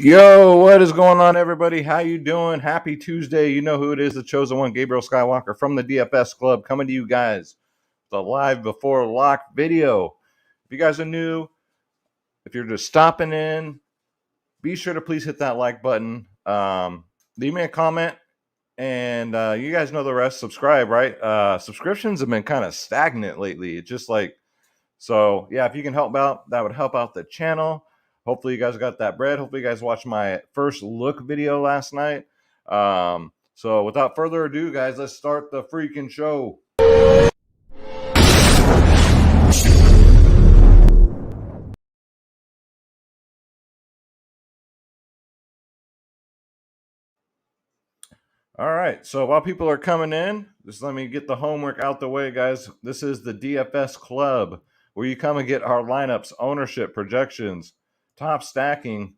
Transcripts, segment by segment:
Yo, what is going on, everybody? How you doing? Happy Tuesday. You know who it is, the chosen one, Gabriel Skywalker from the DFS Club, coming to you guys the live before lock video. If you guys are new, if you're just stopping in, be sure to please hit that like button. Leave me a comment, and you guys know the rest. Subscribe, right? Subscriptions have been kind of stagnant lately. It's just like, so yeah, if you can help out, that would help out the channel. Hopefully you guys got that bread. Hopefully you guys watched my first look video last night. So without further ado, guys, let's start the freaking show. All right, so while people are coming in, just let me get the homework out the way, guys. This is the DFS Club, where you come and get our lineups, ownership, projections, top stacking.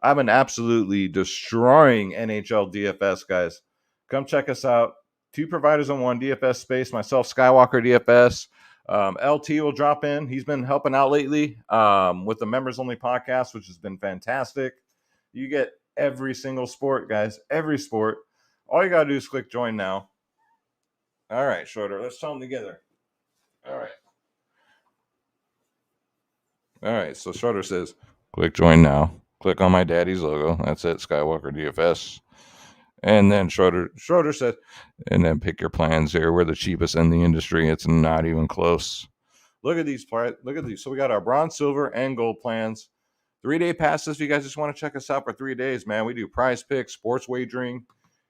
I've been absolutely destroying NHL DFS, guys. Come check us out. Two providers in one DFS space, myself, Skywalker DFS. LT will drop in. He's been helping out lately with the members only podcast, which has been fantastic. You get every single sport, guys, every sport. All you got to do is click join now. All right, Shorter, let's tell them together. All right, so Shorter says, click join now. Click on my daddy's logo. That's it, Skywalker DFS. And then Schroeder said, and then pick your plans here. We're the cheapest in the industry. It's not even close. Look at these. So we got our bronze, silver, and gold plans. 3-day passes if you guys just want to check us out for 3 days, man. We do prize picks, sports wagering.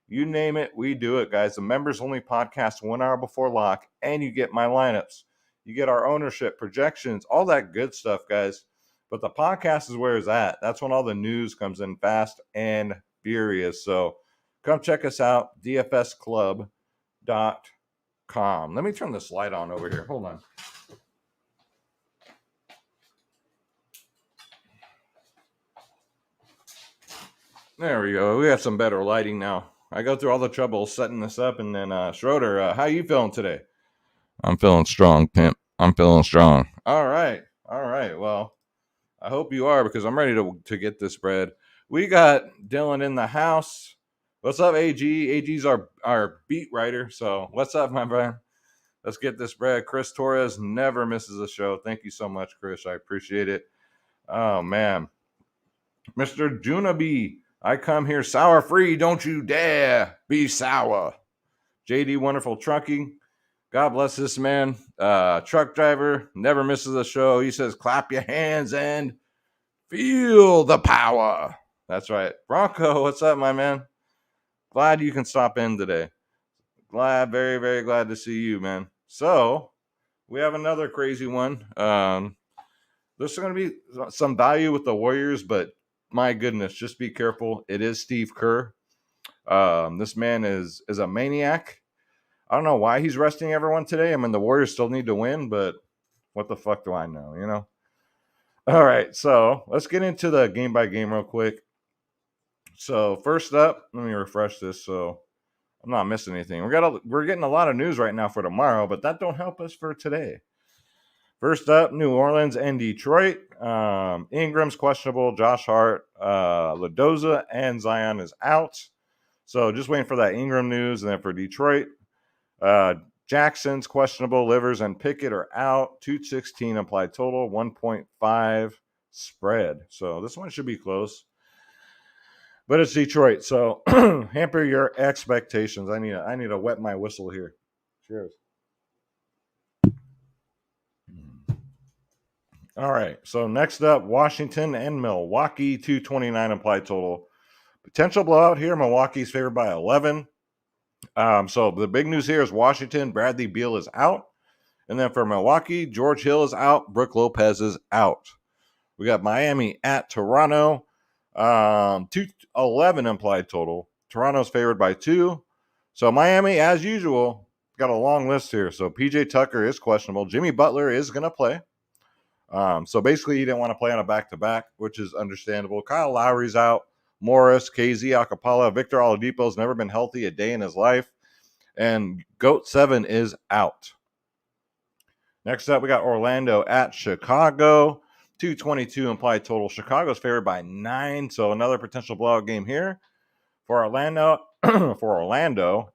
You name it, we do it, guys. The members only podcast 1 hour before lock, and you get my lineups. You get our ownership, projections, all that good stuff, guys. But the podcast is where it's at. That's when all the news comes in fast and furious. So come check us out, dfsclub.com. Let me turn this light on over here. Hold on. There we go. We have some better lighting now. I go through all the trouble setting this up, and then Schroeder, how you feeling today? I'm feeling strong, pimp. I'm feeling strong. All right. Well, I hope you are, because I'm ready to get this bread. We got Dylan in the house. What's up, AG? AG's our beat writer. So what's up, my friend? Let's get this bread. Chris Torres never misses a show. Thank you so much, Chris. I appreciate it. Oh, man. Mr. Junabe, I come here sour free. Don't you dare be sour. JD Wonderful Trucking. God bless this man. Truck driver, never misses a show. He says, clap your hands and feel the power. That's right. Bronco, what's up, my man? Glad you can stop in today. Very, very glad to see you, man. So, we have another crazy one. There's going to be some value with the Warriors, but my goodness, just be careful. It is Steve Kerr. This man is a maniac. I don't know why he's resting everyone today. I mean, the Warriors still need to win, but what the fuck do I know, you know? All right, so let's get into the game by game real quick. So first up, let me refresh this so I'm not missing anything. We're getting a lot of news right now for tomorrow, but that don't help us for today. First up, New Orleans and Detroit. Ingram's questionable. Josh Hart, Ladoza, and Zion is out. So just waiting for that Ingram news. And then for Detroit, Jackson's questionable. Livers and Pickett are out. 216 implied total. 1.5 spread. So this one should be close. But it's Detroit. So hamper your expectations. I need to wet my whistle here. Cheers. All right, so next up, Washington and Milwaukee, 229 implied total. Potential blowout here. Milwaukee's favored by 11. So the big news here is Washington, Bradley Beal is out. And then for Milwaukee, George Hill is out. Brook Lopez is out. We got Miami at Toronto. 211 implied total. Toronto's favored by 2. So Miami, as usual, got a long list here. So PJ Tucker is questionable. Jimmy Butler is going to play. So basically, he didn't want to play on a back-to-back, which is understandable. Kyle Lowry's out. Morris, KZ, Acapella, Victor Oladipo's never been healthy a day in his life. And GOAT 7 is out. Next up, we got Orlando at Chicago. 222 implied total. Chicago's favored by 9, so another potential blowout game here. For Orlando,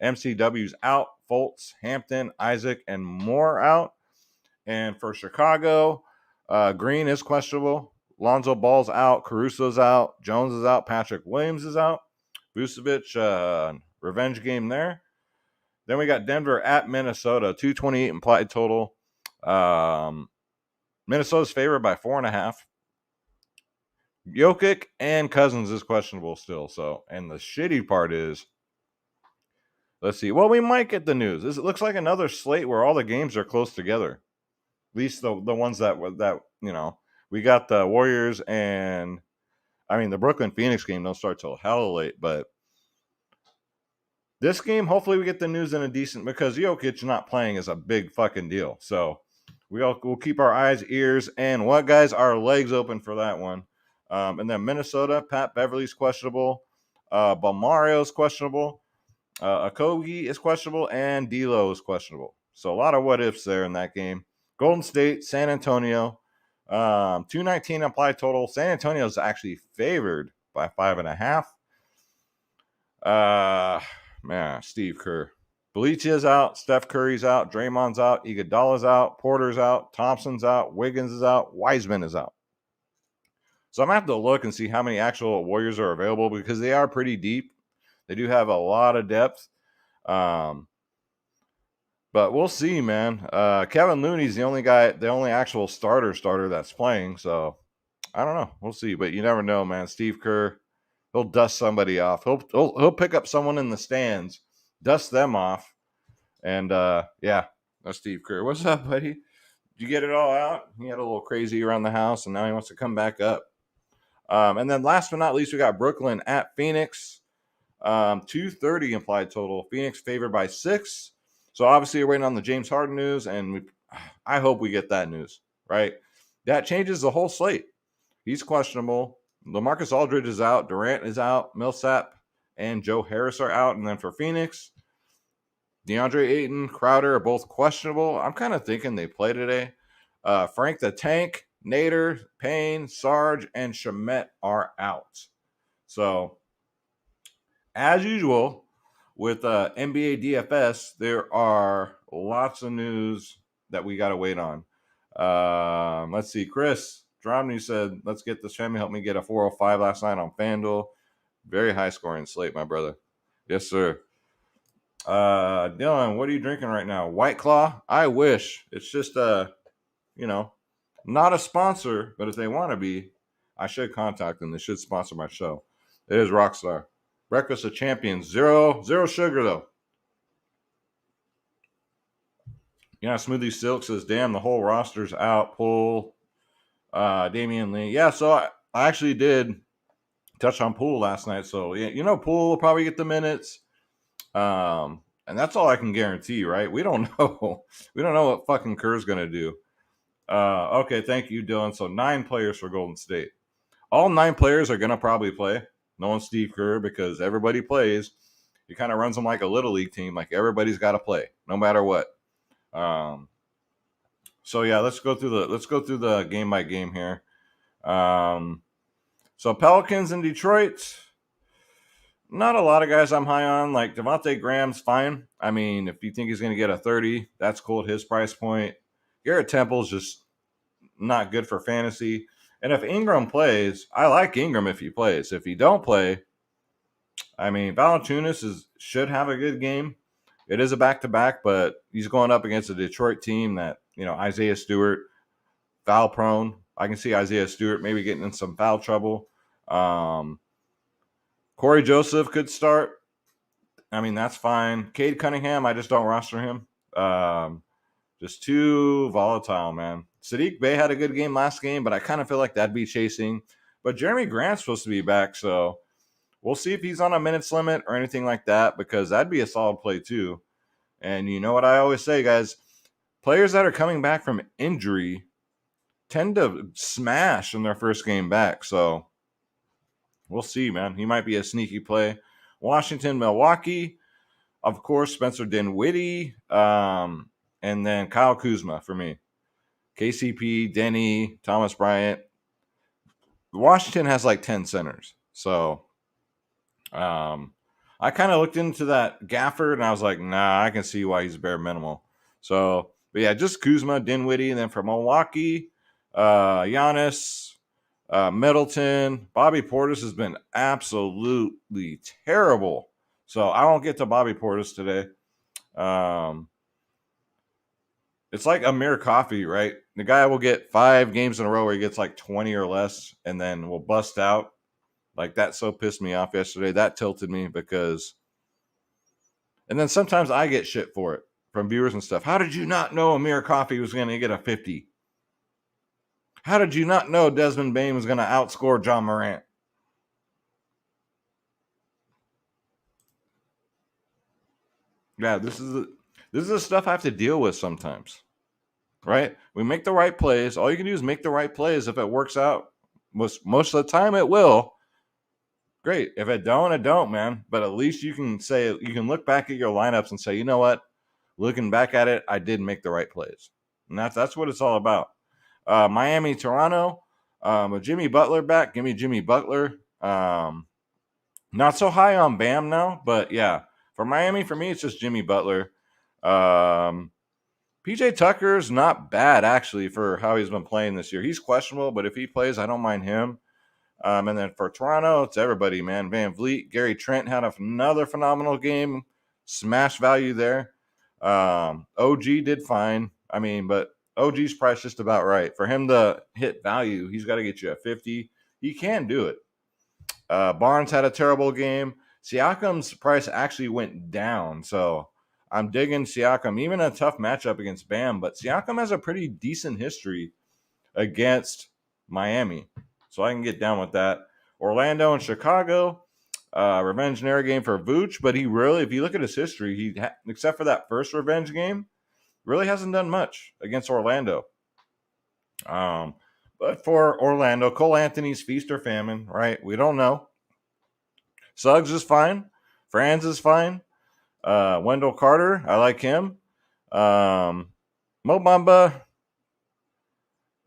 MCW's out. Fultz, Hampton, Isaac, and Moore out. And for Chicago, Green is questionable. Lonzo Ball's out. Caruso's out. Jones is out. Patrick Williams is out. Vucevic, revenge game there. Then we got Denver at Minnesota, 228 implied total. Minnesota's favored by 4.5. Jokic and Cousins is questionable still. So, and the shitty part is, let's see. Well, we might get the news. It looks like another slate where all the games are close together. At least the ones that we got the Warriors and the Brooklyn Phoenix game don't start till hella late, but this game, hopefully we get the news in a decent, because Jokic not playing is a big fucking deal. So we'll keep our eyes, ears, and what, guys, our legs open for that one. And then Minnesota, Pat Beverly's questionable. Balmario's questionable. Okogie is questionable, and D'Lo is questionable. So a lot of what ifs there in that game. Golden State, San Antonio, 219 implied total. San Antonio is actually favored by 5.5. Man, Steve Kerr. Belichia's out. Steph Curry's out. Draymond's out. Iguodala's out. Porter's out. Thompson's out. Wiggins is out. Wiseman is out. So I'm going to have to look and see how many actual Warriors are available, because they are pretty deep. They do have a lot of depth. But we'll see, man. Kevin Looney's the only actual starter that's playing. So I don't know. We'll see. But you never know, man. Steve Kerr, he'll dust somebody off. He'll pick up someone in the stands, dust them off. And yeah, that's Steve Kerr. What's up, buddy? Did you get it all out? He had a little crazy around the house, and now he wants to come back up. And then last but not least, we got Brooklyn at Phoenix. 230 implied total. Phoenix favored by 6. So obviously you're waiting on the James Harden news, and I hope we get that news, right? That changes the whole slate. He's questionable. LaMarcus Aldridge is out. Durant is out. Millsap and Joe Harris are out. And then for Phoenix, DeAndre Ayton, Crowder are both questionable. I'm kind of thinking they play today. Frank the Tank, Nader, Payne, Sarge, and Shamet are out. So, as usual, with NBA DFS, there are lots of news that we got to wait on. Let's see. Chris Dromney said, let's get this family. Help me get a 405 last night on Fanduel. Very high scoring slate, my brother. Yes, sir. Dylan, what are you drinking right now? White Claw? I wish. It's just, not a sponsor, but if they want to be, I should contact them. They should sponsor my show. It is Rockstar. Breakfast of Champions. Zero sugar, though. Yeah, Smoothie Silk says, damn, the whole roster's out. Poole, Damian Lee. Yeah, so I actually did touch on Poole last night. So, yeah, Poole will probably get the minutes. And that's all I can guarantee, right? We don't know. We don't know what fucking Kerr's going to do. Okay, thank you, Dylan. So 9 players for Golden State. All 9 players are going to probably play. No one's Steve Kerr, because everybody plays. He kind of runs them like a little league team. Like, everybody's got to play, no matter what. So yeah, let's go through the game by game here. So Pelicans in Detroit. Not a lot of guys I'm high on. Like, Devontae Graham's fine. I mean, if you think he's going to get a 30, that's cool at his price point. Garrett Temple's just not good for fantasy. And if Ingram plays, I like Ingram if he plays. If he don't play, I mean, Valanciunas should have a good game. It is a back-to-back, but he's going up against a Detroit team that, Isaiah Stewart, foul prone. I can see Isaiah Stewart maybe getting in some foul trouble. Corey Joseph could start. I mean, that's fine. Cade Cunningham, I just don't roster him. Just too volatile, man. Sadiq Bey had a good game last game, but I kind of feel like that'd be chasing. But Jeremy Grant's supposed to be back, so we'll see if he's on a minutes limit or anything like that, because that'd be a solid play too. And you know what I always say, guys? Players that are coming back from injury tend to smash in their first game back. So we'll see, man. He might be a sneaky play. Washington, Milwaukee. Of course, Spencer Dinwiddie. And then Kyle Kuzma for me. KCP, Denny, Thomas Bryant. Washington has like 10 centers. So I kind of looked into that Gafford and I was like, nah, I can see why he's bare minimal. So, but yeah, just Kuzma, Dinwiddie, and then for Milwaukee, Giannis, Middleton. Bobby Portis has been absolutely terrible. So I won't get to Bobby Portis today. It's like Amir Coffee, right? The guy will get 5 games in a row where he gets like 20 or less and then will bust out. Like that so pissed me off yesterday. That tilted me because, and then sometimes I get shit for it from viewers and stuff. How did you not know Amir Coffee was going to get a 50? How did you not know Desmond Bain was going to outscore John Morant? Yeah, this is the stuff I have to deal with sometimes, right? We make the right plays. All you can do is make the right plays. If it works out, most of the time it will. Great. If it don't, it don't, man. But at least you can say, you can look back at your lineups and say, you know what? Looking back at it, I did make the right plays, and that's what it's all about. Miami, Toronto, Jimmy Butler back. Give me Jimmy Butler. Not so high on Bam now, but yeah, for Miami, for me, it's just Jimmy Butler. PJ Tucker's not bad actually for how he's been playing this year. He's questionable, but if he plays, I don't mind him. And then for Toronto, it's everybody, man. Van Vliet, Gary Trent had another phenomenal game. Smash value there. OG did fine. I mean, but OG's price just about right. For him to hit value, he's got to get you a 50. He can do it. Barnes had a terrible game. Siakam's price actually went down. So I'm digging Siakam, even a tough matchup against Bam. But Siakam has a pretty decent history against Miami. So I can get down with that. Orlando and Chicago, revenge narrow game for Vooch, but he really, if you look at his history, except for that first revenge game, really hasn't done much against Orlando. But for Orlando, Cole Anthony's feast or famine, right? We don't know. Suggs is fine. Franz is fine. Wendell Carter, I like him. Mo Bamba,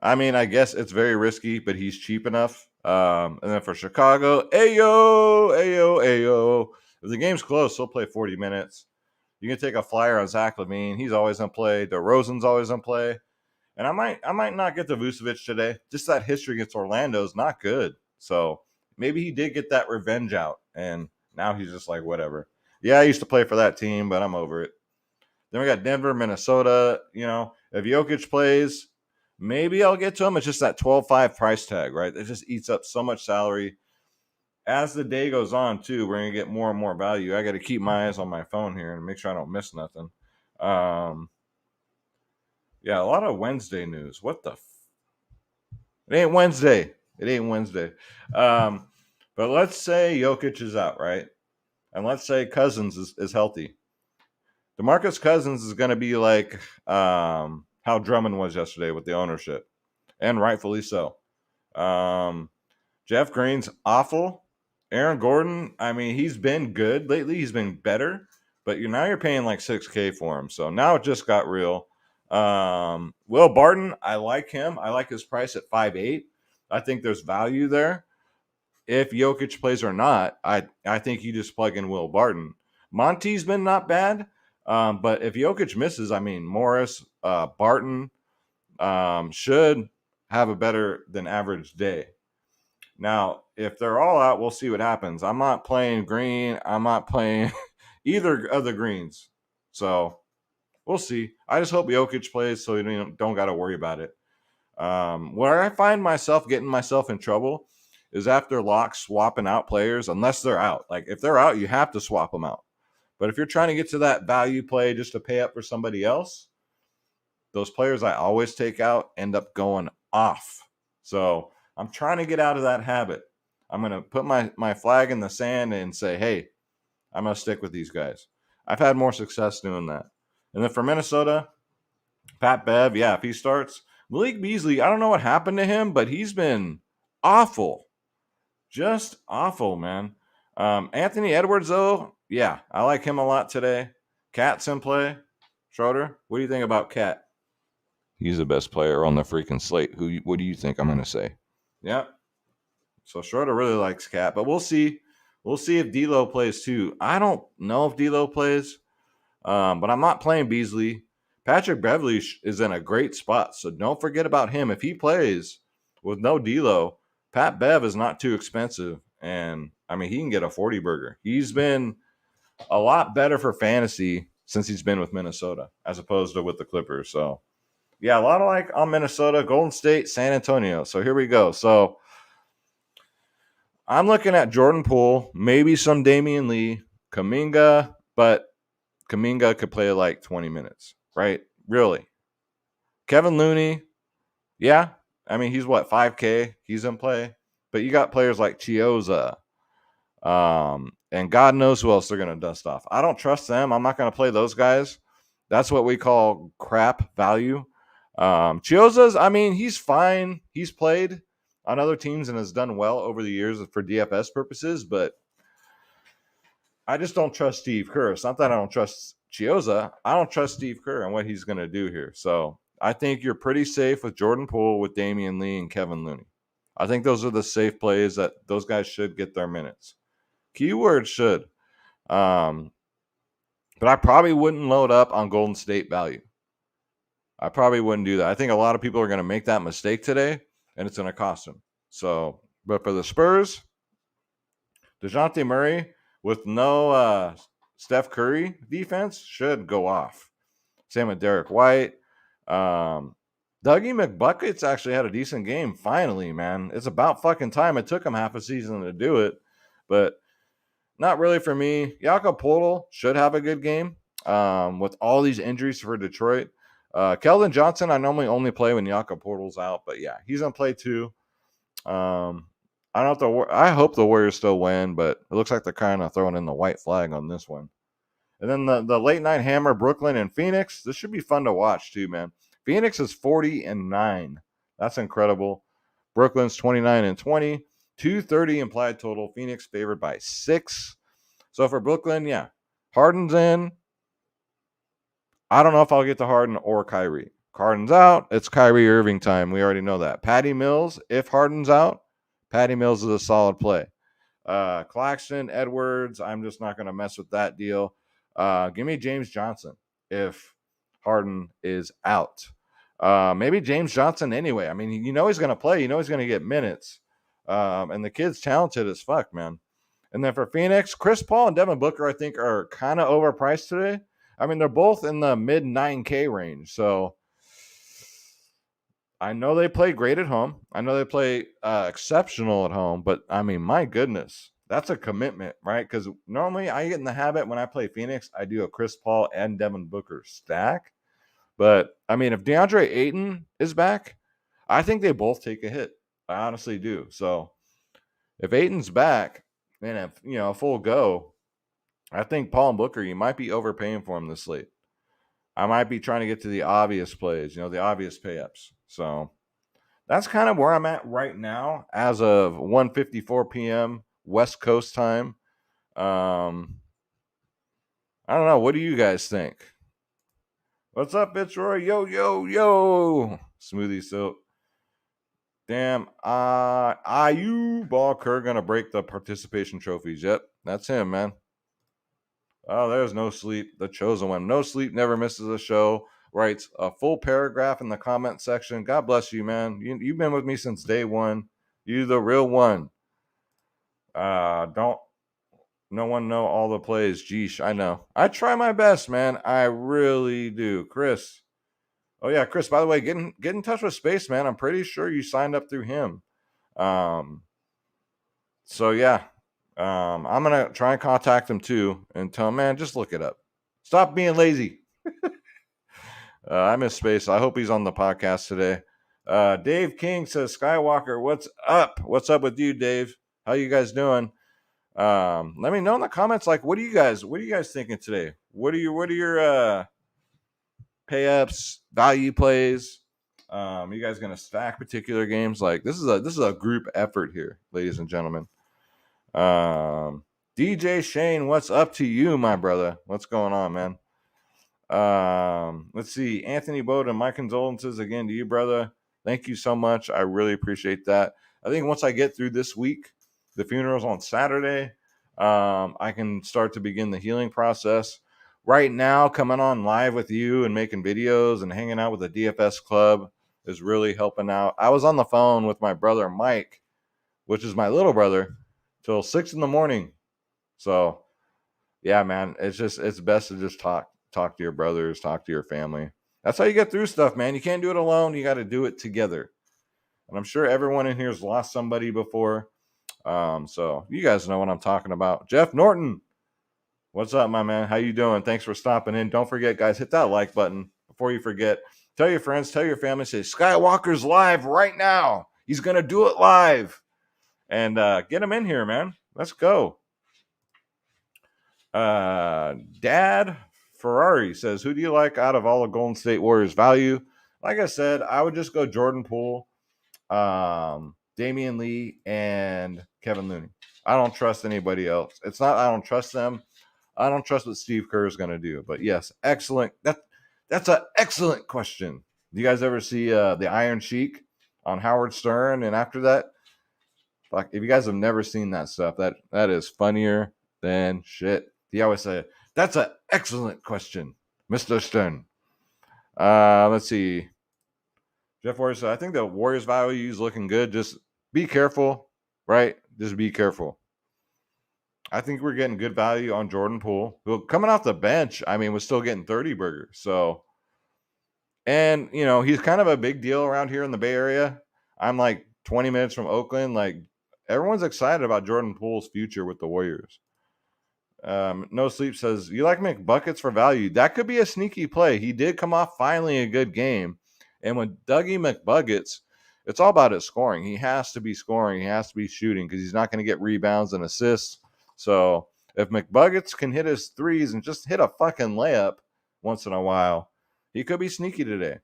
I mean, I guess it's very risky, but he's cheap enough. And then for Chicago, ayo. If the game's close, he'll play 40 minutes. You can take a flyer on Zach LaVine. He's always on play. DeRozan's always on play. And I might not get the Vucevic today. Just that history against Orlando is not good. So maybe he did get that revenge out, and now he's just like, whatever. Yeah, I used to play for that team, but I'm over it. Then we got Denver, Minnesota. You know, if Jokic plays, maybe I'll get to him. It's just that 12.5 price tag, right? It just eats up so much salary. As the day goes on, too, we're going to get more and more value. I got to keep my eyes on my phone here and make sure I don't miss nothing. Yeah, a lot of Wednesday news. What the? It ain't Wednesday. But let's say Jokic is out, right? And let's say Cousins is healthy. DeMarcus Cousins is going to be like how Drummond was yesterday with the ownership, and rightfully so. Jeff Green's awful. Aaron Gordon, I mean, he's been good lately. He's been better, but now you're paying like $6,000 for him. So now it just got real. Will Barton, I like him. I like his price at 5.8. I think there's value there. If Jokic plays or not, I think you just plug in Will Barton. Monty's been not bad, but if Jokic misses, I mean, Morris, Barton should have a better than average day. Now, if they're all out, we'll see what happens. I'm not playing Green. I'm not playing either of the Greens. So we'll see. I just hope Jokic plays so you don't got to worry about it. Where I find myself getting myself in trouble is after locks swapping out players, unless they're out. Like if they're out, you have to swap them out. But if you're trying to get to that value play just to pay up for somebody else, those players I always take out end up going off. So I'm trying to get out of that habit. I'm going to put my flag in the sand and say, hey, I'm going to stick with these guys. I've had more success doing that. And then for Minnesota, Pat Bev, yeah, if he starts. Malik Beasley, I don't know what happened to him, but he's been awful. Just awful, man. Anthony Edwards, though, yeah, I like him a lot today. Cat's in play. Schroeder, what do you think about Cat? He's the best player on the freaking slate. What do you think I'm going to say? Yeah. So Schroeder really likes Cat, but we'll see. We'll see if D'Lo plays too. I don't know if D'Lo plays, but I'm not playing Beasley. Patrick Beverly is in a great spot, so don't forget about him. If he plays with no D'Lo, Pat Bev is not too expensive, and I mean he can get a 40 burger. He's been a lot better for fantasy since he's been with Minnesota as opposed to with the Clippers. So yeah, a lot of like on Minnesota, Golden State, San Antonio. So here we go. So I'm looking at Jordan Poole, maybe some Damian Lee, Kuminga, but Kuminga could play like 20 minutes, right? Really. Kevin Looney, yeah. I mean, he's what, 5K? He's in play. But you got players like Chioza, and God knows who else they're going to dust off. I don't trust them. I'm not going to play those guys. That's what we call crap value. Chioza's, I mean, he's fine. He's played on other teams and has done well over the years for DFS purposes, but I just don't trust Steve Kerr. It's not that I don't trust Chioza. I don't trust Steve Kerr and what he's going to do here. So I think you're pretty safe with Jordan Poole, with Damian Lee, and Kevin Looney. I think those are the safe plays that those guys should get their minutes. Keyword should. But I probably wouldn't load up on Golden State value. I probably wouldn't do that. I think a lot of people are going to make that mistake today, and it's going to cost them. So, but for the Spurs, DeJounte Murray with no Steph Curry defense should go off. Same with Derek White. Dougie McBuckets actually had a decent game. Finally, man. It's about fucking time. It took him half a season to do it, but not really for me. Jakob Poeltl should have a good game with all these injuries for Detroit. Keldon Johnson, I normally only play when Jakob Poeltl's out, but yeah, he's gonna play too. I hope the Warriors still win, but it looks like they're kind of throwing in the white flag on this one. And then the late night hammer, Brooklyn and Phoenix. This should be fun to watch too, man. Phoenix is 40-9. That's incredible. Brooklyn's 29-20. 230 implied total. Phoenix favored by 6. So for Brooklyn, yeah, Harden's in. I don't know if I'll get to Harden or Kyrie. Harden's out. It's Kyrie Irving time. We already know that. Patty Mills, if Harden's out, Patty Mills is a solid play. Claxton, Edwards, I'm just not going to mess with that deal. Give me James Johnson if Harden is out. Maybe James Johnson anyway. I mean, you know he's going to play. You know he's going to get minutes. And the kid's talented as fuck, man. And then for Phoenix, Chris Paul and Devin Booker, I think, are kind of overpriced today. I mean, they're both in the mid 9K range. So I know they play great at home. I know they play exceptional at home. But, I mean, my goodness, that's a commitment, right? Because normally I get in the habit when I play Phoenix, I do a Chris Paul and Devin Booker stack. But, I mean, if DeAndre Ayton is back, I think they both take a hit. I honestly do. So if Ayton's back and if, a full go, I think Paul and Booker, you might be overpaying for him this late. I might be trying to get to the obvious plays, the obvious pay-ups. So that's kind of where I'm at right now as of 1:54 p.m. West Coast time. I don't know. What do you guys think? What's up, Fitzroy? Yo, yo, yo. Smoothie Silk. Damn. IU Ball Kerr going to break the participation trophies. Yep, that's him, man. Oh, there's No Sleep, the chosen one. No Sleep never misses a show. Writes a full paragraph in the comment section. God bless you, man. You've been with me since day one. You the real one. Don't no one know all the plays. Geesh, I know. I try my best, man. I really do. Chris. Oh yeah, Chris, by the way, get in touch with Space, man. I'm pretty sure you signed up through him. So yeah. I'm going to try and contact him too and tell him, man, just look it up. Stop being lazy. I miss Space. I hope he's on the podcast today. Dave King says, Skywalker, what's up? What's up with you, Dave? How you guys doing? Let me know in the comments, like, what are you guys thinking today? What are your pay-ups, value plays? You guys going to stack particular games? Like, this is a group effort here, ladies and gentlemen. DJ Shane, what's up to you, my brother? What's going on, man? Let's see. Anthony Bowden, my condolences again to you, brother. Thank you so much. I really appreciate that. I think once I get through this week, the funeral's on Saturday, I can start to begin the healing process. Right now, coming on live with you and making videos and hanging out with the DFS club is really helping out. I was on the phone with my brother Mike, which is my little brother, till 6 in the morning. So yeah, man, it's best to just talk to your brothers, talk to your family. That's how you get through stuff, man. You can't do it alone. You got to do it together. And I'm sure everyone in here has lost somebody before. So you guys know what I'm talking about. Jeff Norton, what's up, my man? How you doing? Thanks for stopping in. Don't forget, guys, hit that like button before you forget. Tell your friends, tell your family, say Skywalker's live right now. He's gonna do it live, and get him in here, man. Let's go. Dad Ferrari says, who do you like out of all the Golden State Warriors value? Like I said, I would just go Jordan Poole, Damian Lee, and Kevin Looney. I don't trust anybody else. It's not I don't trust them. I don't trust what Steve Kerr is going to do. But yes, excellent. That's an excellent question. Do you guys ever see the Iron Sheik on Howard Stern? And after that, fuck, if you guys have never seen that stuff, that is funnier than shit. He always say, that's an excellent question, Mr. Stern. Let's see. Jeff Warriors said, I think the Warriors value is looking good. Just be careful, right? Just be careful. I think we're getting good value on Jordan Poole, who coming off the bench, I mean, was still getting 30 burgers. So, and, you know, he's kind of a big deal around here in the Bay Area. I'm like 20 minutes from Oakland. Like, everyone's excited about Jordan Poole's future with the Warriors. No Sleep says, you like McBuckets for value. That could be a sneaky play. He did come off finally a good game. And when Dougie McBuckets, it's all about his scoring. He has to be scoring. He has to be shooting because he's not going to get rebounds and assists. So if McBuckets can hit his threes and just hit a fucking layup once in a while, he could be sneaky today.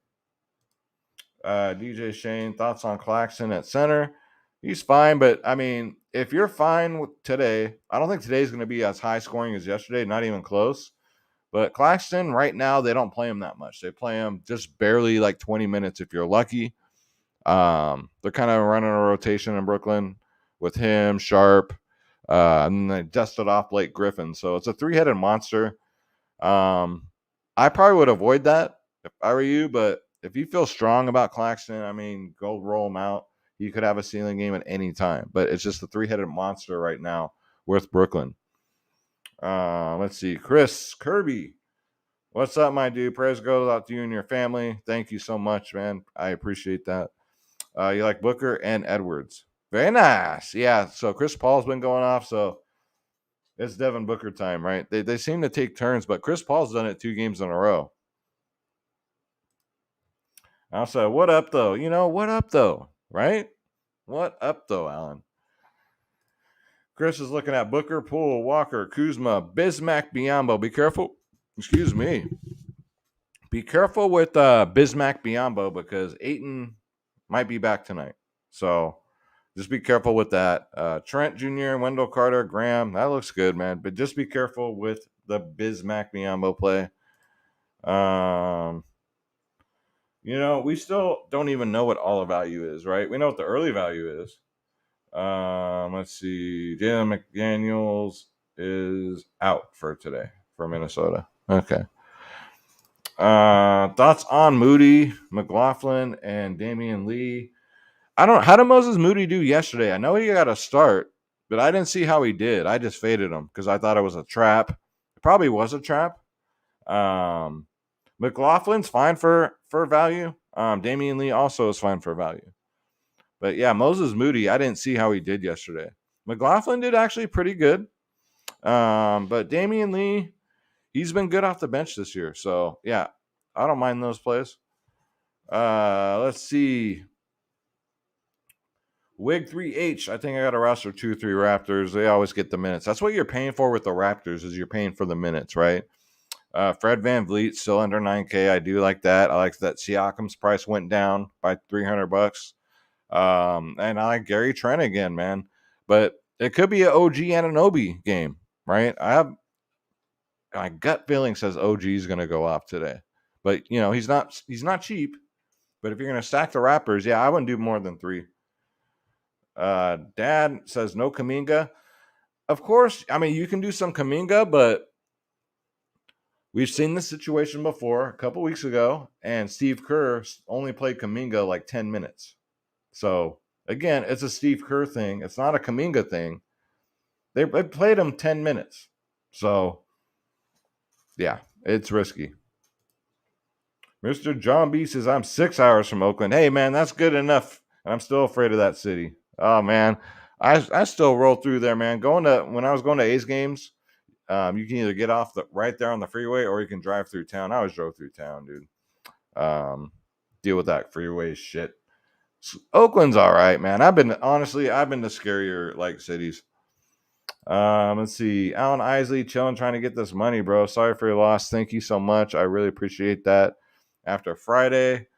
DJ Shane, thoughts on Claxton at center? He's fine, but I mean, if you're fine with today, I don't think today's going to be as high scoring as yesterday, not even close. But Claxton, right now, they don't play him that much. They play him just barely like 20 minutes if you're lucky. They're kind of running a rotation in Brooklyn with him, Sharp, and they dusted off Blake Griffin. So it's a three-headed monster. I probably would avoid that if I were you, but if you feel strong about Claxton, I mean, go roll him out. He could have a ceiling game at any time, but it's just a three-headed monster right now with Brooklyn. Let's see. Chris Kirby. What's up, my dude? Prayers goes out to you and your family. Thank you so much, man. I appreciate that. You like Booker and Edwards. Very nice. Yeah, so Chris Paul's been going off, so it's Devin Booker time, right? They seem to take turns, but Chris Paul's done it 2 games in a row. Also, what up, though? You know, what up, though? Right? What up, though, Alan? Chris is looking at Booker, Poole, Walker, Kuzma, Bismack, Biyombo. Be careful. Excuse me. Be careful with Bismack Biyombo because Ayton might be back tonight. So just be careful with that. Trent Jr., Wendell Carter, Graham. That looks good, man. But just be careful with the Bismack Biyombo play. You know, we still don't even know what all the value is, right? We know what the early value is. Let's see. Jalen McDaniels is out for today for Minnesota. Okay. Thoughts on Moody, McLaughlin, and Damian Lee? How did Moses Moody do yesterday? I know he got a start, but I didn't see how he did. I just faded him because I thought it was a trap. It probably was a trap. McLaughlin's fine for value. Damian Lee also is fine for value. But yeah, Moses Moody, I didn't see how he did yesterday. McLaughlin did actually pretty good. But Damian Lee, he's been good off the bench this year. So yeah, I don't mind those plays. Let's see. Wig 3H, I think I got a roster 2-3 Raptors. They always get the minutes. That's what you're paying for with the Raptors is you're paying for the minutes, right? Fred VanVleet still under 9K. I do like that. I like that Siakam's price went down by $300. And I like Gary Trent again, man. But it could be an OG Anunoby game, right? my gut feeling says OG is going to go off today. But you know, he's not cheap. But if you're going to stack the wrappers, yeah, I wouldn't do more than 3. Dad says no Kaminga. Of course, I mean you can do some Kaminga, but we've seen this situation before a couple weeks ago, and Steve Kerr only played Kaminga like 10 minutes. So again, it's a Steve Kerr thing. It's not a Kaminga thing. They played him 10 minutes. So yeah, it's risky. Mr. John B says, I'm 6 hours from Oakland. Hey, man, that's good enough. And I'm still afraid of that city. Oh, man. I still roll through there, man. When I was going to A's games, you can either get off right there on the freeway or you can drive through town. I always drove through town, dude. Deal with that freeway shit. Oakland's all right, man. I've been to scarier like cities. Let's see. Alan Isley, chilling, trying to get this money, bro. Sorry for your loss. Thank you so much. I really appreciate that. After Friday,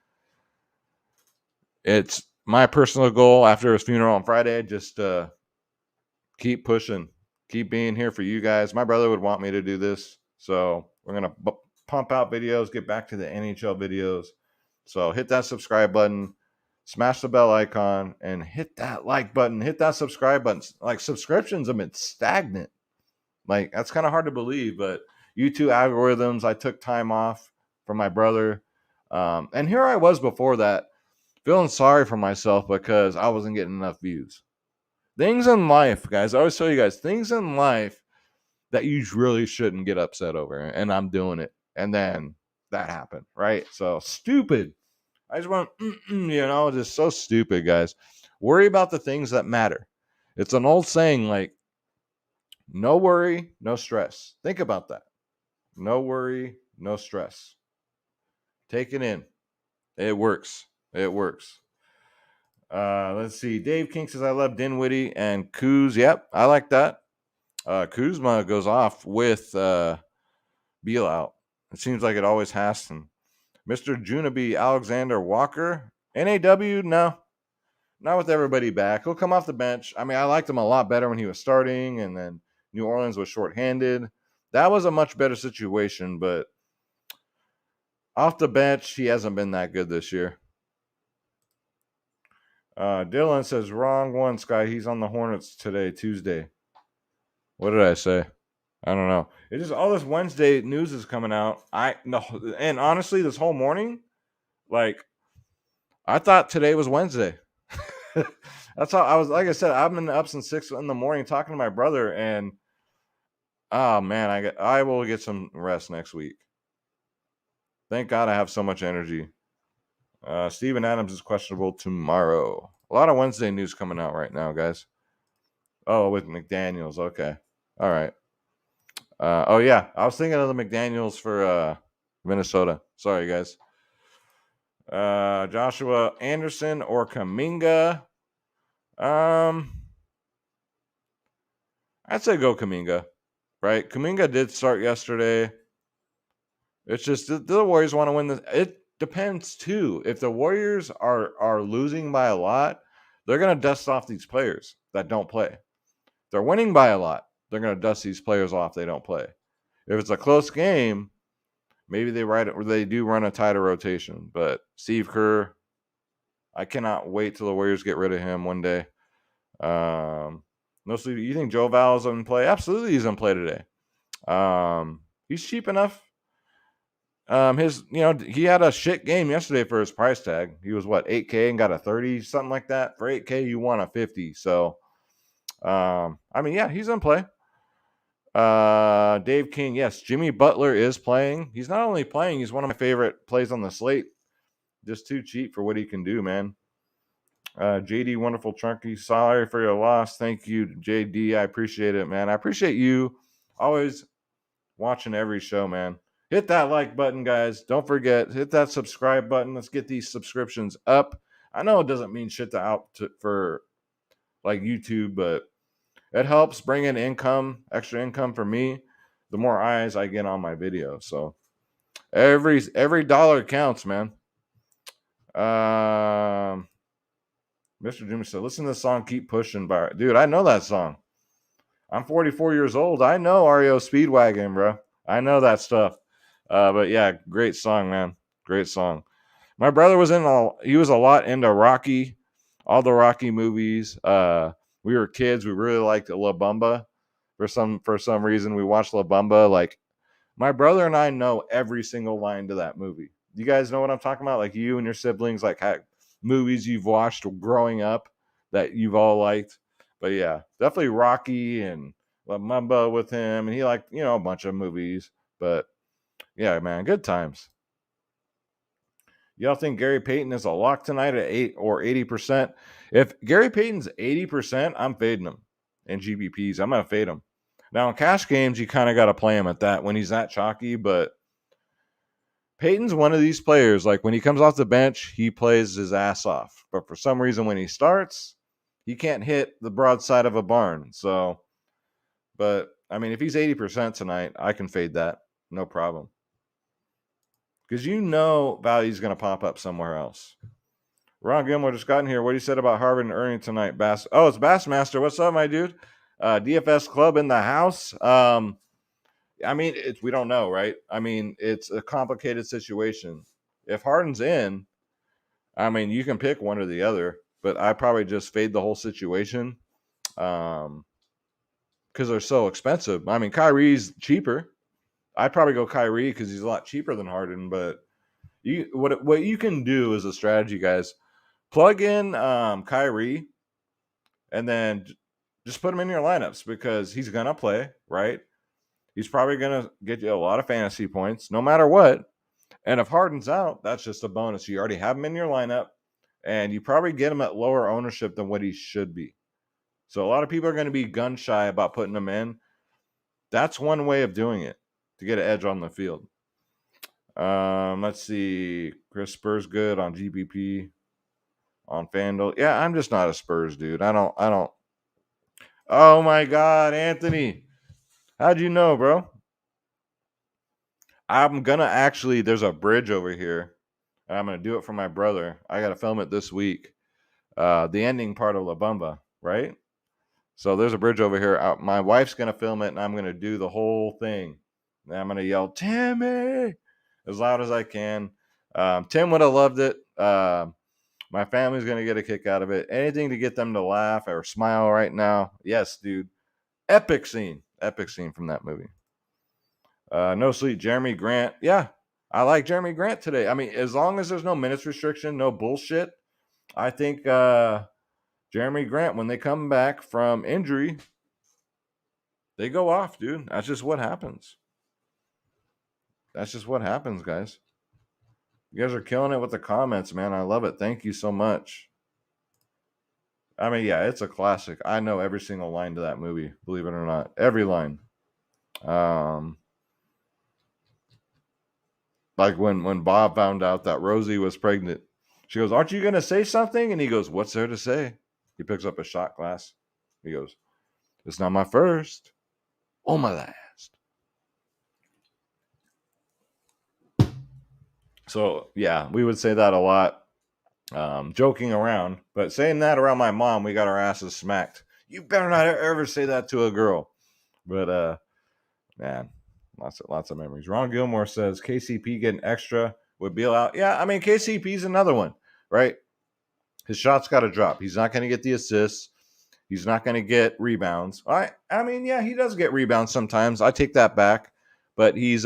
it's my personal goal after his funeral on Friday, just keep pushing, keep being here for you guys. My brother would want me to do this, so we're gonna pump out videos, get back to the NHL videos. So hit that subscribe button, smash the bell icon, and hit that like button, hit that subscribe button. Like, subscriptions have been stagnant. Like, that's kind of hard to believe, but YouTube algorithms, I took time off from my brother. And here I was before that, feeling sorry for myself because I wasn't getting enough views. Things in life, guys, I always tell you guys, things in life that you really shouldn't get upset over. And I'm doing it. And then that happened, right? So stupid. I just went, just so stupid, guys. Worry about the things that matter. It's an old saying, like, no worry, no stress. Think about that. No worry, no stress. Take it in. It works. It works. Let's see. Dave King says, I love Dinwiddie and Kuz. Yep, I like that. Kuzma goes off with Beal out. It seems like it always has to. Mr. Junabe Alexander Walker. NAW, no. Not with everybody back. He'll come off the bench. I mean, I liked him a lot better when he was starting, and then New Orleans was shorthanded. That was a much better situation, but off the bench, he hasn't been that good this year. Dylan says, wrong one, Sky. He's on the Hornets today, Tuesday. What did I say? I don't know. It's just all this Wednesday news is coming out. And honestly, this whole morning, like, I thought today was Wednesday. That's how I was. Like I said, I've been up since 6 in the morning talking to my brother, and oh man, I will get some rest next week. Thank God I have so much energy. Steven Adams is questionable tomorrow. A lot of Wednesday news coming out right now, guys. Oh, with McDaniels. Okay. All right. Oh, yeah. I was thinking of the McDaniels for Minnesota. Sorry, guys. Joshua Anderson or Kaminga. I'd say go Kaminga. Right? Kaminga did start yesterday. It's just the Warriors want to win this. It depends, too. If the Warriors are losing by a lot, they're going to dust off these players that don't play. If they're winning by a lot, they're going to dust these players off they don't play. If it's a close game, maybe they do run a tighter rotation. But Steve Kerr, I cannot wait till the Warriors get rid of him one day. Mostly, you think Joe Val's in play? Absolutely, he's in play today. He's cheap enough. He had a shit game yesterday for his price tag. He was $8K and got a 30, something like that. For $8K, you won a 50. So, he's in play. Dave King, yes, Jimmy Butler is playing. He's not only playing, he's one of my favorite plays on the slate. Just too cheap for what he can do, man. JD, wonderful Trunky, sorry for your loss. Thank you, JD. I appreciate it, man. I appreciate you always watching every show, man. Hit that like button, guys. Don't forget, hit that subscribe button. Let's get these subscriptions up. I know it doesn't mean shit for like YouTube, but it helps bring in extra income for me. The more eyes I get on my video, so every dollar counts, man. Mr. Jimmy said, listen to the song Keep Pushing by... Dude, I know that song. I'm 44 years old. I know REO Speedwagon, bro. I know that stuff. But yeah, great song, man. Great song. My brother was he was a lot into Rocky, all the Rocky movies. We were kids. We really liked La Bamba. For some reason, we watched La Bamba. Like my brother and I know every single line to that movie. You guys know what I'm talking about? Like you and your siblings, like movies you've watched growing up that you've all liked. But yeah, definitely Rocky and La Bamba with him, and he liked a bunch of movies. But yeah, man, good times. Y'all think Gary Payton is a lock tonight at 80%? If Gary Payton's 80%, I'm fading him. In GBPs, I'm gonna fade him. Now in cash games, you kind of got to play him at that when he's that chalky. But Payton's one of these players. Like when he comes off the bench, he plays his ass off. But for some reason, when he starts, he can't hit the broadside of a barn. So, but I mean, if he's 80% tonight, I can fade that, no problem. Because value's going to pop up somewhere else. Ron Gilmore just got in here. What he said about Harvard and earning tonight, Bass? Oh, it's Bassmaster. What's up, my dude? DFS Club in the house. I mean, we don't know, right? I mean, it's a complicated situation. If Harden's in, I mean, you can pick one or the other, but I probably just fade the whole situation because they're so expensive. I mean, Kyrie's cheaper. I'd probably go Kyrie because he's a lot cheaper than Harden. But what you can do is a strategy, guys. Plug in Kyrie and then just put him in your lineups because he's gonna play, right? He's probably gonna get you a lot of fantasy points, no matter what. And if Harden's out, that's just a bonus. You already have him in your lineup, and you probably get him at lower ownership than what he should be. So a lot of people are going to be gun shy about putting him in. That's one way of doing it to get an edge on the field. Let's see. Chris Spurs good on GBP on Fanduel. Yeah, I'm just not a Spurs dude. I don't. Oh my God, Anthony. How'd you know, bro? I'm gonna actually. There's a bridge over here. And I'm gonna do it for my brother. I gotta film it this week. The ending part of La Bamba, right? So there's a bridge over here. My wife's gonna film it, and I'm gonna do the whole thing. And I'm gonna yell Timmy as loud as I can. Tim would have loved it. My family's gonna get a kick out of it. Anything to get them to laugh or smile right now. Yes, dude. Epic scene from that movie. No sleep, Jeremy Grant. Yeah, I like Jeremy Grant today. I mean, as long as there's no minutes restriction, no bullshit, I think Jeremy Grant, when they come back from injury, they go off, dude. That's just what happens. That's just what happens, guys. You guys are killing it with the comments, man. I love it. Thank you so much. I mean, yeah, it's a classic. I know every single line to that movie, believe it or not. Every line. Like when Bob found out that Rosie was pregnant, she goes, "Aren't you going to say something?" And he goes, "What's there to say?" He picks up a shot glass. He goes, "It's not my first. Oh, my last." So, yeah, we would say that a lot, joking around. But saying that around my mom, we got our asses smacked. You better not ever say that to a girl. But, man, lots of memories. Ron Gilmore says KCP getting extra with Beal out. Yeah, I mean, KCP's another one, right? His shot's got to drop. He's not going to get the assists. He's not going to get rebounds. I mean, yeah, he does get rebounds sometimes. I take that back. But his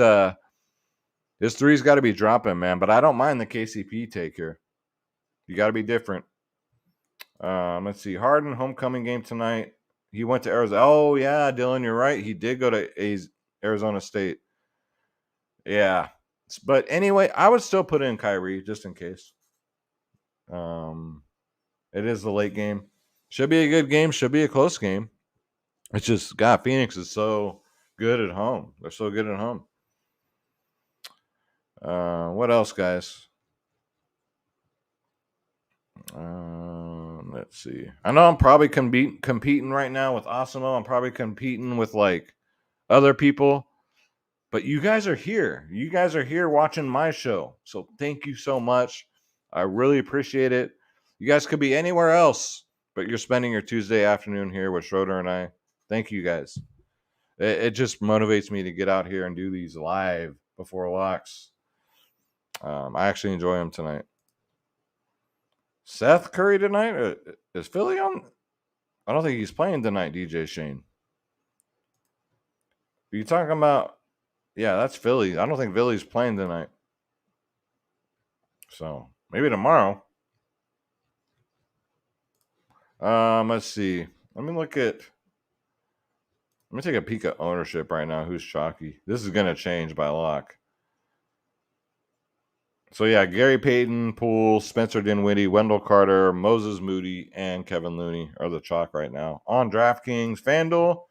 three's got to be dropping, man. But I don't mind the KCP take here. You got to be different. Let's see. Harden, homecoming game tonight. He went to Arizona. Oh, yeah, Dylan, you're right. He did go to Arizona State. Yeah. But anyway, I would still put in Kyrie just in case. It is the late game. Should be a good game. Should be a close game. It's just, God, Phoenix is so good at home. They're so good at home. What else, guys? Let's see. I know I'm probably competing right now with Osimo. I'm probably competing with like other people. But you guys are here. You guys are here watching my show. So thank you so much. I really appreciate it. You guys could be anywhere else, but you're spending your Tuesday afternoon here with Schroeder and I. Thank you guys. It just motivates me to get out here and do these live before locks. I actually enjoy them tonight. Seth Curry tonight? Is Philly on? I don't think he's playing tonight, DJ Shane. Are you talking about? Yeah, that's Philly. I don't think Philly's playing tonight. So maybe tomorrow. Let's see. Let me look at. Let me take a peek at ownership right now. Who's chalky? This is gonna change by lock. So yeah, Gary Payton, Poole, Spencer Dinwiddie, Wendell Carter, Moses Moody, and Kevin Looney are the chalk right now. On DraftKings, FanDuel,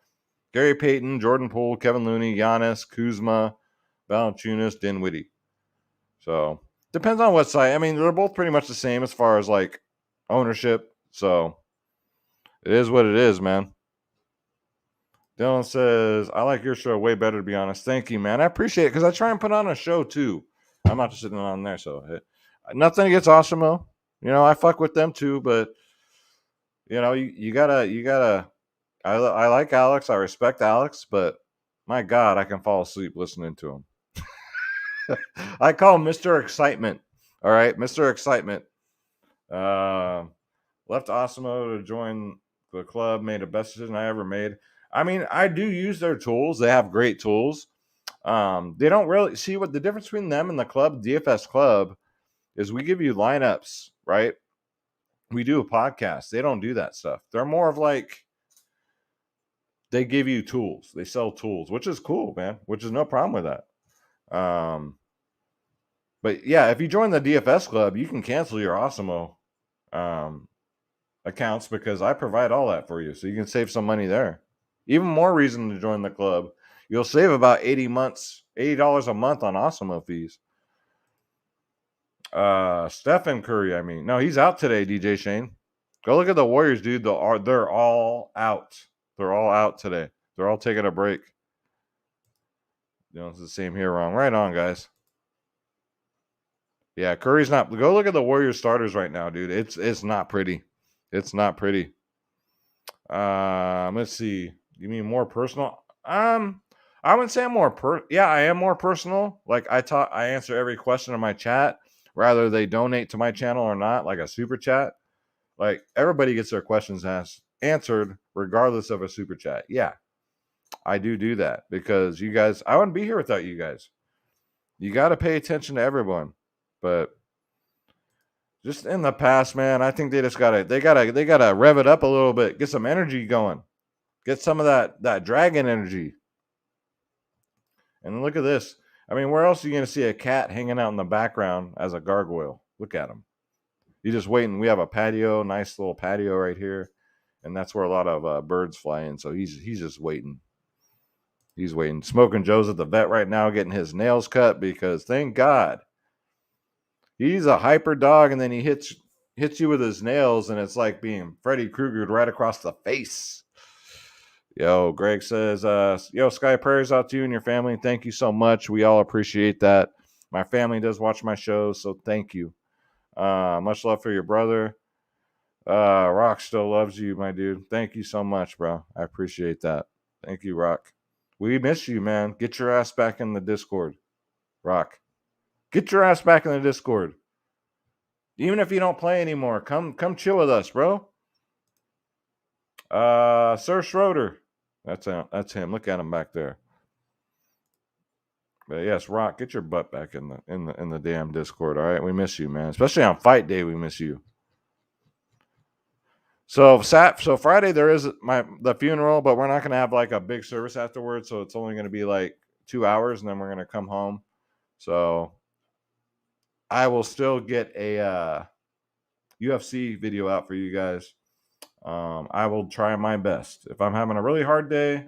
Gary Payton, Jordan Poole, Kevin Looney, Giannis, Kuzma, Valanciunas, Dinwiddie. So depends on what side. I mean, they're both pretty much the same as far as like ownership. So it is what it is, man. Dylan says, I like your show way better, to be honest. Thank you, man. I appreciate it because I try and put on a show too. I'm not just sitting on there. So nothing against Awesemo. I fuck with them too, but you gotta. I like Alex. I respect Alex, but my God, I can fall asleep listening to him. I call him Mr. Excitement. All right, Mr. Excitement. Left Awesemo to join the club. Made the best decision I ever made. I mean, I do use their tools. They have great tools. They don't really see what the difference between them and the club, DFS club, is we give you lineups, right? We do a podcast. They don't do that stuff. They're more of like, they give you tools. They sell tools, which is cool, man, which is no problem with that. But yeah, if you join the DFS club, you can cancel your Awesemo accounts because I provide all that for you. So you can save some money there. Even more reason to join the club. You'll save about $80 a month on Awesemo fees. Stephen Curry, I mean. No, he's out today, DJ Shane. Go look at the Warriors, dude. They're all out. They're all out today. They're all taking a break. It's the same here, wrong. Right on, guys. Yeah, Curry's not. Go look at the Warriors starters right now, dude. It's not pretty. It's not pretty. Let's see. You mean more personal? I wouldn't say I'm more yeah, I am more personal. Like I answer every question in my chat, whether they donate to my channel or not, like a super chat. Like everybody gets their questions answered regardless of a super chat. Yeah. I do that because you guys, I wouldn't be here without you guys. You got to pay attention to everyone. But just in the past, man, I think they gotta rev it up a little bit, get some energy going, get some of that dragon energy. And look at this. I mean, where else are you gonna see a cat hanging out in the background as a gargoyle? Look at him. He's just waiting. We have a patio, nice little patio right here, and that's where a lot of birds fly in. So he's just waiting. He's waiting. Smoking Joe's at the vet right now, getting his nails cut because thank God. He's a hyper dog, and then he hits you with his nails, and it's like being Freddy Krueger right across the face. Yo, Greg says, yo, Sky, prayers out to you and your family. Thank you so much. We all appreciate that. My family does watch my shows, so thank you. Much love for your brother. Rock still loves you, my dude. Thank you so much, bro. I appreciate that. Thank you, Rock. We miss you, man. Get your ass back in the Discord. Rock. Get your ass back in the Discord. Even if you don't play anymore, come chill with us, bro. Sir Schroeder. That's him. Look at him back there. But yes, Rock, get your butt back in the damn Discord. All right, we miss you, man. Especially on fight day, we miss you. So Friday there is the funeral, but we're not gonna have like a big service afterwards. So it's only gonna be like 2 hours, and then we're gonna come home. So I will still get a UFC video out for you guys. I will try my best. If I'm having a really hard day,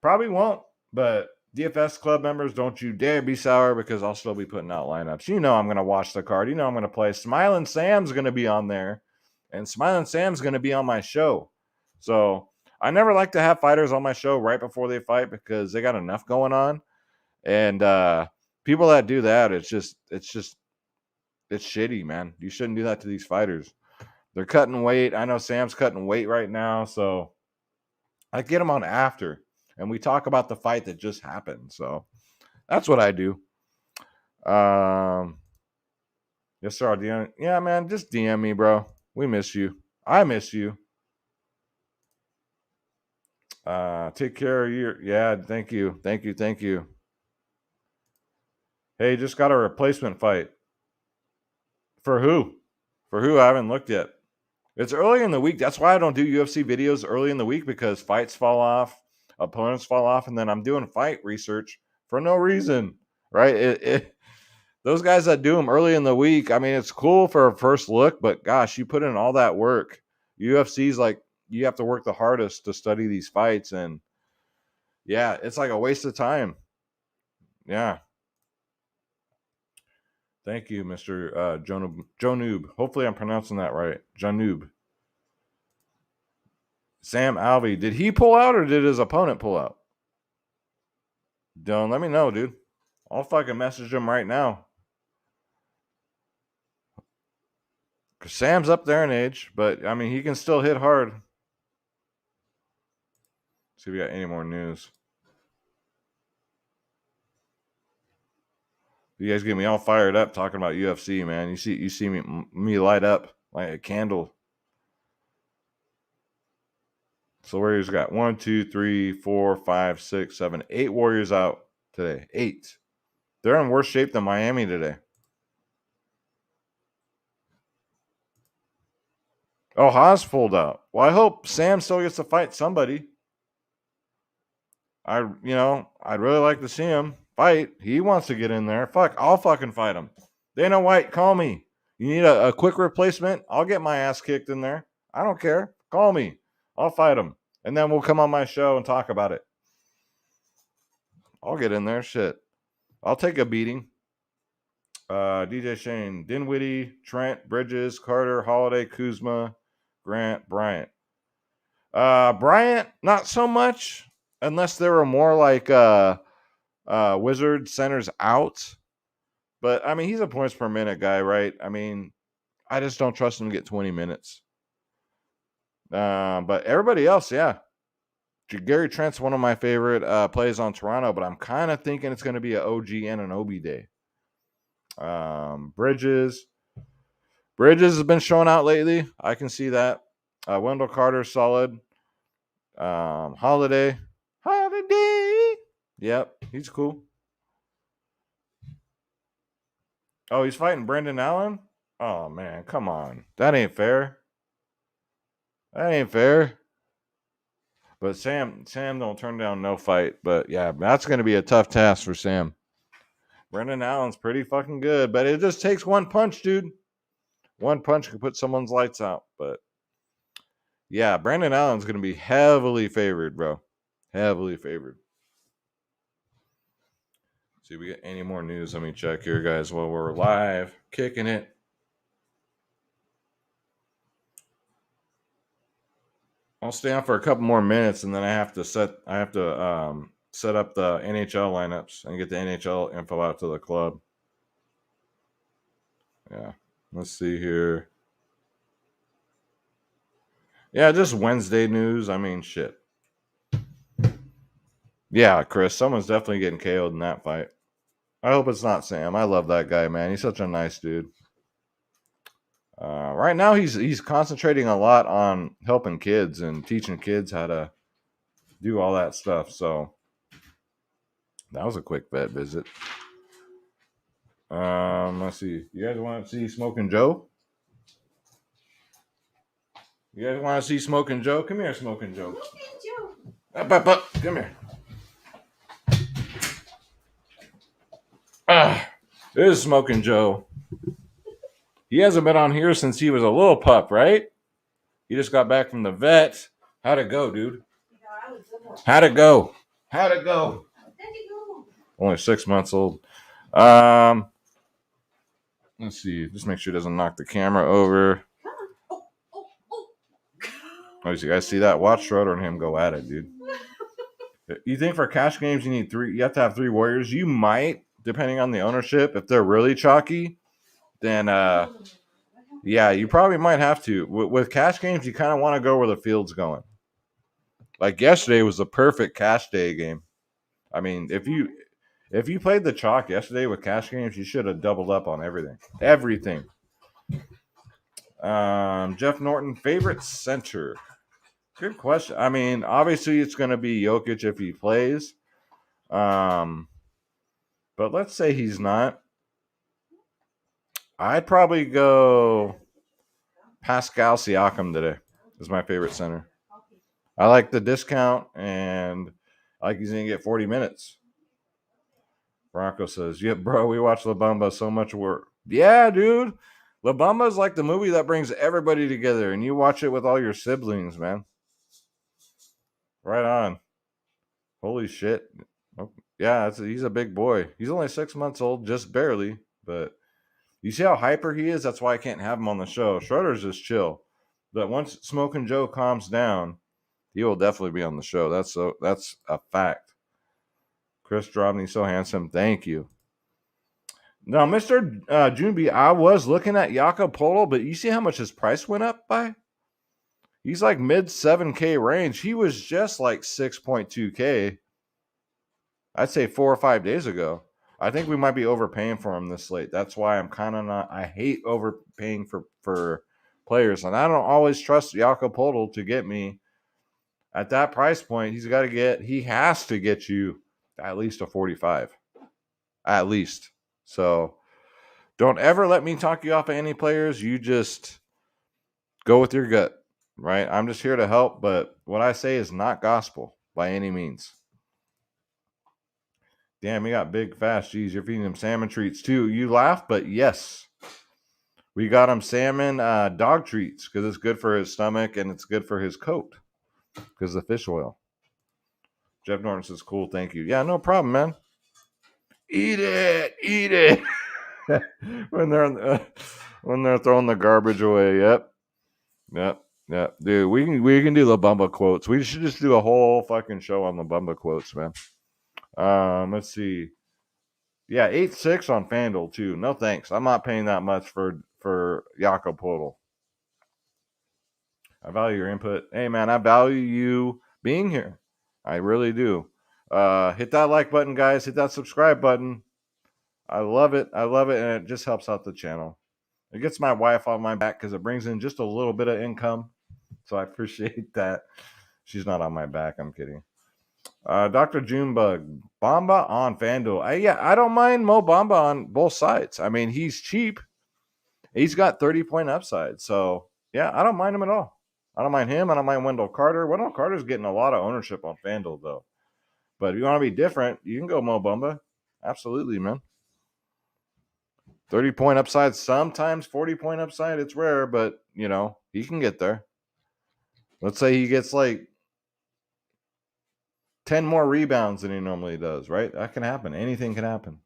probably won't. But DFS club members, don't you dare be sour because I'll still be putting out lineups. I'm going to watch the card. I'm going to play. Smiling Sam's going to be on there. And Smiling Sam's going to be on my show. So I never like to have fighters on my show right before they fight because they got enough going on. And people that do that, it's shitty, man. You shouldn't do that to these fighters. They're cutting weight. I know Sam's cutting weight right now, so I get him on after. and we talk about the fight that just happened. So that's what I do. Yes, sir. DM. Yeah, man, just DM me, bro. We miss you. I miss you. Take care of your. Yeah, thank you. Hey, just got a replacement fight. For who? For who? I haven't looked yet. It's early in the week. That's why I don't do UFC videos early in the week, because fights fall off, opponents fall off, and then I'm doing fight research for no reason, right? Those guys that do them early in the week, I mean, it's cool for a first look, but gosh, you put in all that work. UFC's like, you have to work the hardest to study these fights, and yeah, it's like a waste of time. Yeah. Thank you, Mr. Jonoob. Hopefully I'm pronouncing that right. Jonoob. Sam Alvey. Did he pull out or did his opponent pull out? Don't let me know, dude. I'll fucking message him right now. Because Sam's up there in age, but I mean, he can still hit hard. See if we got any more news. You guys get me all fired up talking about UFC, man. You see me light up like a candle. So Warriors got 1, 2, 3, 4, 5, 6, 7, 8 Warriors out today. 8. They're in worse shape than Miami today. Oh, Haas pulled out. Well, I hope Sam still gets to fight somebody. I'd really like to see him fight. He wants to get in there. Fuck, I'll fucking fight him. Dana White, call me. You need a quick replacement? I'll get my ass kicked in there. I don't care. Call me. I'll fight him. And then we'll come on my show and talk about it. I'll get in there. Shit. I'll take a beating. DJ Shane, Dinwiddie, Trent, Bridges, Carter, Holiday, Kuzma, Grant, Bryant. Bryant, not so much, unless there were more like Wizard centers out. But I mean, he's a points per minute guy, right? I mean, I just don't trust him to get 20 minutes. But everybody else, yeah. Gary Trent's one of my favorite plays on Toronto, but I'm kind of thinking it's going to be an OG and an OB day. Bridges has been showing out lately. I can see that. Wendell Carter, solid. Holiday. Yep, he's cool. Oh, he's fighting Brendan Allen? Oh, man, come on. That ain't fair. But Sam don't turn down no fight. But, yeah, that's going to be a tough task for Sam. Brendan Allen's pretty fucking good, but it just takes one punch, dude. One punch can put someone's lights out. But, yeah, Brendan Allen's going to be heavily favored, bro. Heavily favored. See if we get any more news. Let me check here, guys, while we're live. Kicking it. I'll stay on for a couple more minutes, and then I have to set up the NHL lineups and get the NHL info out to the club. Yeah, let's see here. Yeah, just Wednesday news. I mean, shit. Yeah, Chris, someone's definitely getting KO'd in that fight. I hope it's not Sam. I love that guy, man. He's such a nice dude. Right now, he's concentrating a lot on helping kids and teaching kids how to do all that stuff. So that was a quick vet visit. Let's see. You guys want to see Smoking Joe? You guys want to see Smoking Joe? Come here, Smoking Joe. Up. Come here. This is Smoking Joe. He hasn't been on here since he was a little pup, right? He just got back from the vet. How'd it go, dude? How'd it go? Only 6 months old. Let's see. Just make sure it doesn't knock the camera over. Oh, you guys see that? Watch Schroeder and him go at it, dude. You think for cash games you need 3? You have to have 3 warriors. You might, depending on the ownership, if they're really chalky, then yeah, you probably might have to. With cash games, you kind of want to go where the field's going. Like yesterday was the perfect cash day game. I mean, if you played the chalk yesterday with cash games, you should have doubled up on everything. Everything. Jeff Norton, favorite center. Good question. I mean, obviously it's going to be Jokic if he plays. But let's say he's not. I'd probably go Pascal Siakam today. Is my favorite center. I like the discount, and I like he's going to get 40 minutes. Bronco says, "Yeah, bro, we watch La Bamba so much work." Yeah, dude. La Bamba is like the movie that brings everybody together, and you watch it with all your siblings, man. Right on. Holy shit. Oh, yeah, he's a big boy. He's only 6 months old, just barely. But you see how hyper he is? That's why I can't have him on the show. Schroeder's just chill. But once Smoking Joe calms down, he will definitely be on the show. That's a fact. Chris Drobny, so handsome. Thank you. Now, Mr. Junbi, I was looking at Jakob Polo, but you see how much his price went up by? He's like mid 7K range. He was just like 6.2K. I'd say 4 or 5 days ago. I think we might be overpaying for him this late. That's why I'm kind of not. I hate overpaying for players, and I don't always trust Jakob Polo to get me at that price point. He has to get you at least a 45, at least. So don't ever let me talk you off of any players. You just go with your gut, right? I'm just here to help, but what I say is not gospel by any means. Damn, he got big fast. Jeez, you're feeding him salmon treats too. You laugh, but yes. We got him salmon dog treats because it's good for his stomach and it's good for his coat because of the fish oil. Jeff Norton says, cool, thank you. Yeah, no problem, man. Eat it. when they're throwing the garbage away. Yep. Dude, we can do La Bamba quotes. We should just do a whole fucking show on La Bamba quotes, man. Let's see. Yeah, 8-6 on Fanduel too. No thanks. I'm not paying that much for Jakob Poeltl. I value your input. Hey man, I value you being here. I really do. Hit that like button, guys. Hit that subscribe button. I love it, and it just helps out the channel. It gets my wife on my back because it brings in just a little bit of income. So I appreciate that. She's not on my back. I'm kidding. Dr. Junebug, Bamba on FanDuel. I don't mind Mo Bamba on both sides. I mean, he's cheap. He's got 30-point upside. So, yeah, I don't mind him at all. I don't mind him. I don't mind Wendell Carter. Wendell Carter's getting a lot of ownership on FanDuel, though. But if you want to be different, you can go Mo Bamba. Absolutely, man. 30-point upside, sometimes 40-point upside. It's rare, but, he can get there. Let's say he gets like 10 more rebounds than he normally does, right? That can happen. Anything can happen.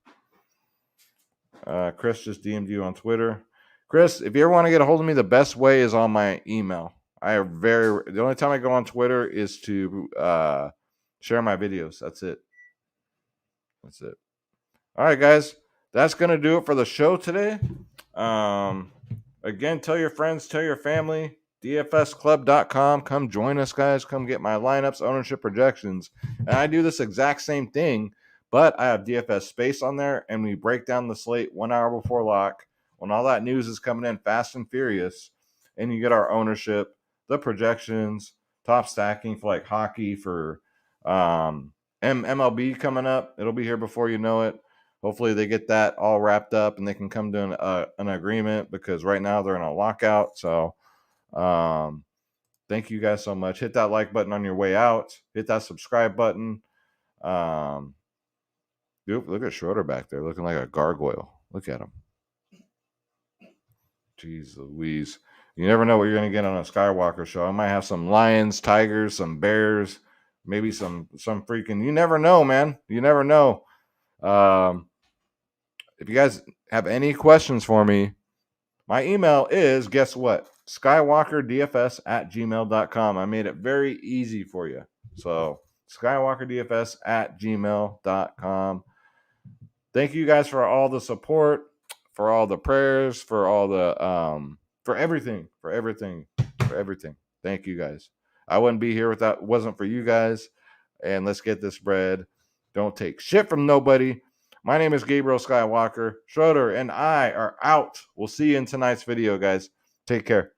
Chris just DM'd you on Twitter. Chris, if you ever want to get a hold of me, the best way is on my email. The only time I go on Twitter is to share my videos. That's it. All right, guys. That's going to do it for the show today. Again, tell your friends, tell your family. DFSclub.com. Come join us, guys. Come get my lineups, ownership projections. And I do this exact same thing, but I have DFS Space on there, and we break down the slate 1 hour before lock when all that news is coming in fast and furious, and you get our ownership, the projections, top stacking for like hockey, for MLB coming up. It'll be here before you know it. Hopefully they get that all wrapped up and they can come to an agreement, because right now they're in a lockout. So thank you guys so much. Hit that like button on your way out. Hit that subscribe button. Look at Schroeder back there looking like a gargoyle. Look at him. Jeez Louise. You never know what you're going to get on a Skywalker show. I might have some lions, tigers, some bears, maybe some freaking, you never know, man. You never know. If you guys have any questions for me, my email is, guess what? skywalkerdfs@gmail.com. I made it very easy for you. So skywalkerdfs@gmail.com. Thank you guys for all the support, for all the prayers, for all the for everything. Thank you guys. I wouldn't be here without wasn't for you guys. And let's get this bread. Don't take shit from nobody. My name is Gabriel Skywalker. Schroeder and I are out. We'll see you in tonight's video, guys. Take care.